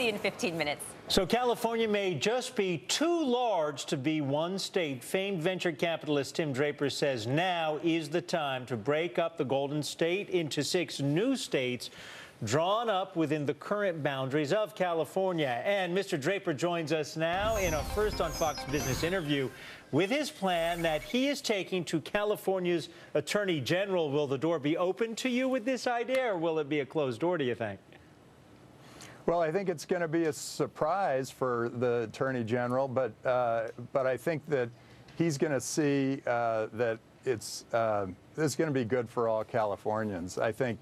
see you in 15 minutes. So California may just be too large to be one state. Famed venture capitalist Tim Draper says now is the time to break up the Golden State into 6 new states drawn up within the current boundaries of California. And Mr. Draper joins us now in a first on Fox Business interview with his plan that he is taking to California's Attorney General. Will the door be open to you with this idea, or will it be a closed door, do you think? Well, I think it's going to be a surprise for the Attorney General, but I think that he's going to see that this is going to be good for all Californians. I think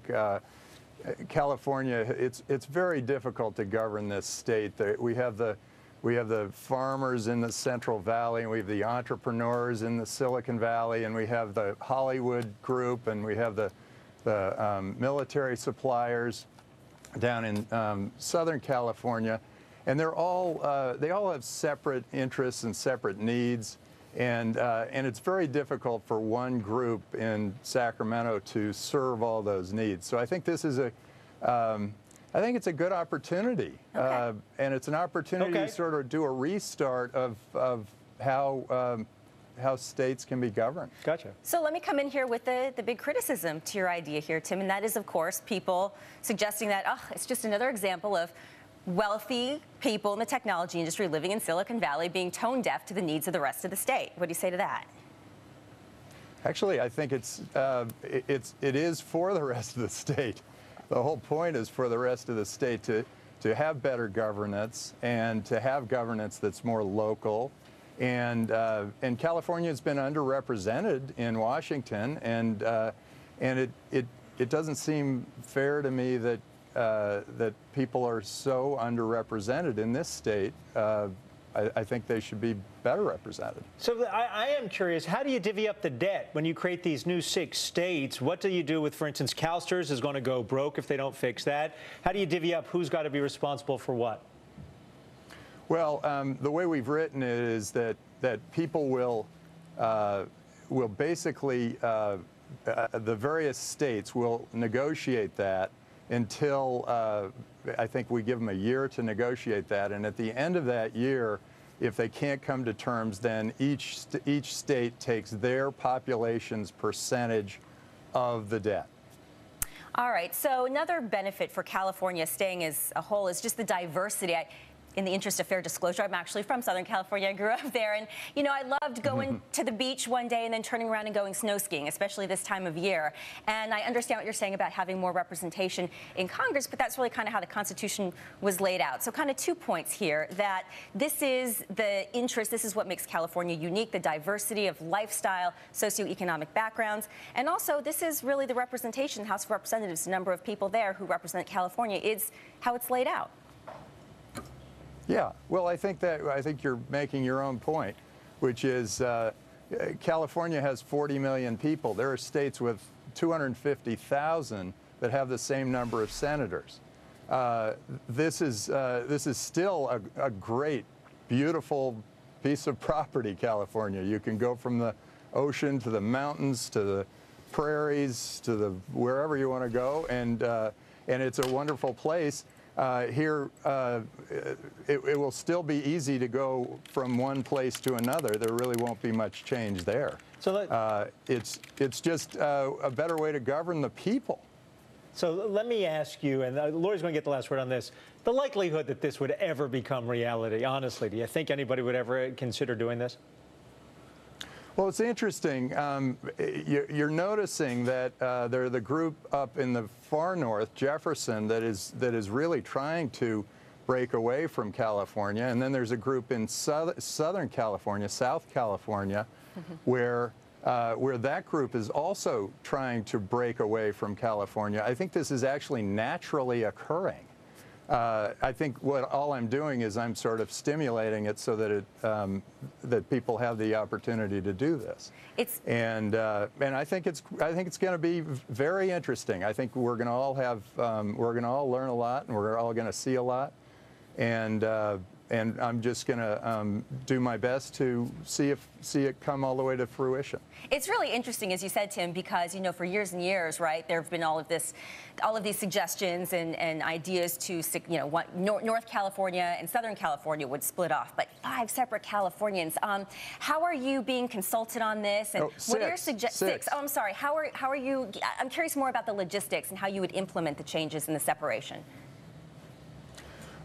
California, it's very difficult to govern this state. We have the farmers in the Central Valley, and we have the entrepreneurs in the Silicon Valley, and we have the Hollywood group, and we have the military suppliers down in Southern California, and they all have separate interests and separate needs, and it's very difficult for one group in Sacramento to serve all those needs. So I think this is I think it's a good opportunity, and it's an opportunity to sort of do a restart of how states can be governed. Gotcha. So let me come in here with the big criticism to your idea here, Tim, and that is, of course, people suggesting that, it's just another example of wealthy people in the technology industry living in Silicon Valley being tone deaf to the needs of the rest of the state. What do you say to that? Actually, I think it is for the rest of the state. The whole point is for the rest of the state to have better governance and to have governance that's more local. And California has been underrepresented in Washington, and it doesn't seem fair to me that that people are so underrepresented in this state. I think they should be better represented. So I am curious, how do you divvy up the debt when you create these new 6 states? What do you do with, for instance, CalSTRS is going to go broke if they don't fix that. How do you divvy up who's got to be responsible for what? Well, the way we've written it is that people will basically, the various states will negotiate that until I think we give them a year to negotiate that, and at the end of that year, if they can't come to terms, then each state takes their population's percentage of the debt. All right, so another benefit for California staying as a whole is just the diversity. In the interest of fair disclosure, I'm actually from Southern California. I grew up there, and I loved going to the beach one day and then turning around and going snow skiing, especially this time of year. And I understand what you're saying about having more representation in Congress, but that's really kind of how the Constitution was laid out. So kind of 2 points here, that this is the interest, this is what makes California unique, the diversity of lifestyle, socioeconomic backgrounds, and also this is really the representation, House of Representatives, the number of people there who represent California is how it's laid out. Yeah, well, I think you're making your own point, which is California has 40 million people. There are states with 250,000 that have the same number of senators. This is still a great, beautiful piece of property, California. You can go from the ocean to the mountains to the prairies to the wherever you want to go, and it's a wonderful place. Here, it will still be easy to go from one place to another. There really won't be much change there. So it's just a better way to govern the people. So let me ask you, and Lori's going to get the last word on this, the likelihood that this would ever become reality, honestly, do you think anybody would ever consider doing this? Well, it's interesting. You're noticing that there's the group up in the far north, Jefferson, that is really trying to break away from California, and then there's a group in Southern California, South California, where that group is also trying to break away from California. I think this is actually naturally occurring. I think all I'm doing is I'm sort of stimulating it so that that people have the opportunity to do this. And I think it's going to be very interesting. I think we're going to all learn a lot, and we're all going to see a lot. And and I'm just going to do my best to see it come all the way to fruition. It's really interesting, as you said, Tim, because for years and years, right, there have been all of these suggestions and ideas to, North California and Southern California would split off, but 5 separate Californians. How are you being consulted on this? And what are your suggestions? 6. Oh, I'm sorry. How are you? I'm curious more about the logistics and how you would implement the changes in the separation.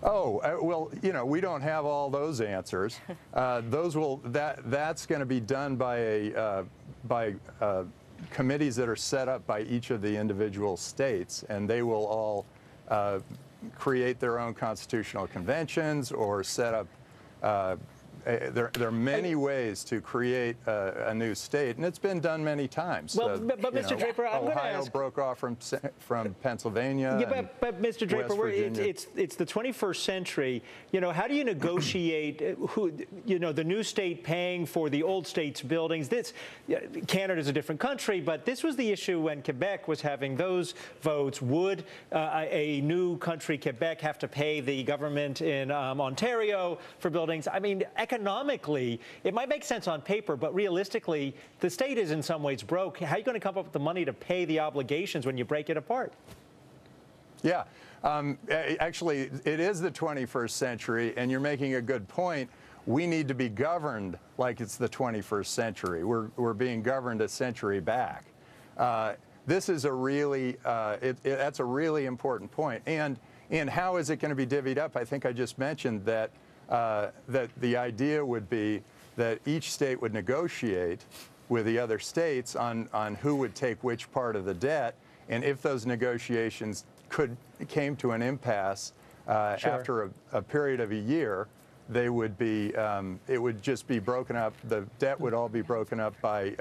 Oh, well, we don't have all those answers. That's going to be done by committees that are set up by each of the individual states, and they will all create their own constitutional conventions or set up. There are many ways to create a new state, and it's been done many times. Well, but Mr. Draper, I'm going to ask. Ohio broke off from Pennsylvania. Yeah, but Mr. Draper, it's the 21st century. How do you negotiate the new state paying for the old state's buildings? Canada's a different country, but this was the issue when Quebec was having those votes. Would a new country, Quebec, have to pay the government in Ontario for buildings? I mean, economically, it might make sense on paper, but realistically, the state is in some ways broke. How are you going to come up with the money to pay the obligations when you break it apart? Yeah. Actually, it is the 21st century, and you're making a good point. We need to be governed like it's the 21st century. We're being governed a century back. This is that's a really important point. And how is it going to be divvied up? I think I just mentioned that that the idea would be that each state would negotiate with the other states on who would take which part of the debt, and if those negotiations came to an impasse after a period of a year, they would be it would just be broken up. The debt would all be broken up by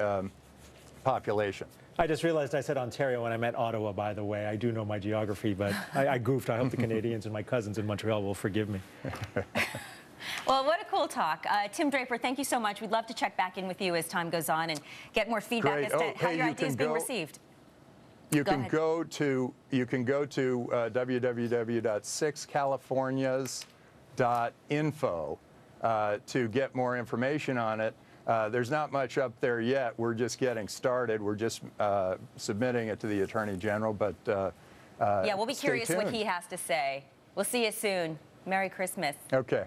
population. I just realized I said Ontario when I meant Ottawa, by the way. I do know my geography, but I goofed. I hope the Canadians and my cousins in Montreal will forgive me. Well, what a cool talk. Tim Draper, thank you so much. We'd love to check back in with you as time goes on and get more feedback as to how your ideas being received. You can go to www.6californias.info to get more information on it. There's not much up there yet. We're just getting started. We're just submitting it to the Attorney General, but yeah, we'll be curious what he has to say. We'll see you soon. Merry Christmas. Okay.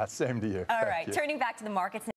Same to you. All right. Turning back to the markets.